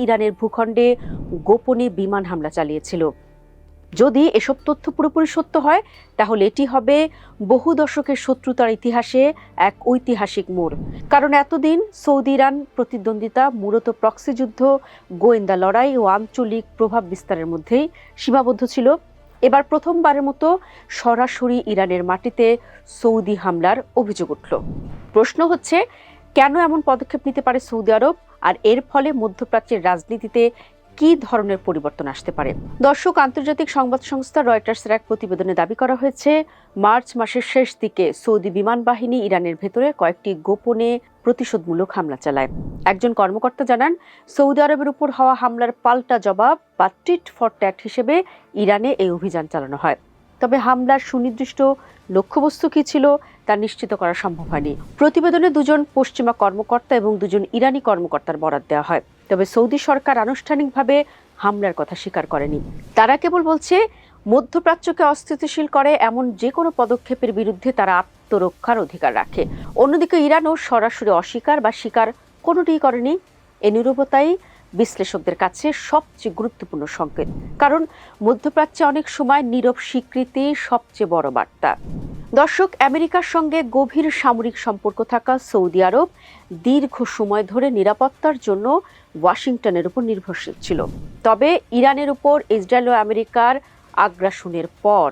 ইরানের ভূখণ্ডে গোপনে বিমান হামলা চালিয়েছিল। যদি এসব তথ্য পুরোপুরি সত্য হয় তাহলে এটি হবে বহু দশকের শত্রুতার ইতিহাসে এক ঐতিহাসিক মোড়। কারণ এতদিন সৌদি ইরান প্রতিদ্বন্দ্বিতা মূলত প্রক্সি যুদ্ধ, গোয়েন্দা লড়াই ও আঞ্চলিক প্রভাব বিস্তারের মধ্যেই সীমাবদ্ধ ছিল। এবার প্রথমবারের মতো সরাসরি ইরানের মাটিতে সৌদি হামলার অভিযোগ উঠল। প্রশ্ন হচ্ছে, কেন এমন পদক্ষেপ নিতে পারে সৌদি আরব, আর এর ফলে মধ্যপ্রাচ্যের রাজনীতিতে কি ধরনের পরিবর্তন আসতে পারে? দর্শক, আন্তর্জাতিক সংবাদ সংস্থা রয়টার্সের এক প্রতিবেদনে দাবি করা হয়েছে, মার্চ মাসের শেষ দিকে সৌদি বিমান বাহিনী ইরানের ভেতরে কয়েকটি গোপনে প্রতিশোধমূলক হামলা চালায়। একজন কর্মকর্তা জানান, সৌদি আরবের উপর হওয়া হামলার পাল্টা জবাব বা টিট ফর ট্যাট হিসেবে ইরানে এই অভিযান চালানো হয়। তবে হামলার সুনির্দিষ্ট লক্ষ্যবস্তু কি ছিল তা নিশ্চিত করা সম্ভব হয়নি। প্রতিবেদনে দুজন পশ্চিমা কর্মকর্তা এবং দুজন ইরানি কর্মকর্তার বরাত দেওয়া হয়। তবে সৌদি সরকার আনুষ্ঠানিকভাবে হামলার কথা স্বীকার করেনি। তারা কেবল বলছে, মধ্যপ্রাচ্যকে অস্থিতিশীল করে এমন যে কোনো পদক্ষেপের বিরুদ্ধে তারা আত্মরক্ষার অধিকার রাখে। অন্যদিকে ইরানও সরাসরি অস্বীকার বা স্বীকার কোনোটিই করেনি। এই নীরবতাই বিশ্লেষকদের কাছে সবচেয়ে গুরুত্বপূর্ণ সংকেত, কারণ মধ্যপ্রাচ্যে অনেক সময় নীরব স্বীকৃতি সবচেয়ে বড় বার্তা। দর্শক, আমেরিকার সঙ্গে গভীর সামরিক সম্পর্ক থাকা সৌদি আরব দীর্ঘ সময় ধরে নিরাপত্তার জন্য ওয়াশিংটনের উপর নির্ভরশীল ছিল। তবে ইরানের উপর ইসরায়েল ও আমেরিকার আগ্রাসনের পর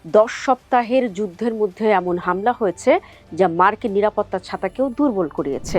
10 সপ্তাহের যুদ্ধের মধ্যে এমন হামলা হয়েছে যা মার্কিন নিরাপত্তা ছাতাকেও দুর্বল করিয়েছে।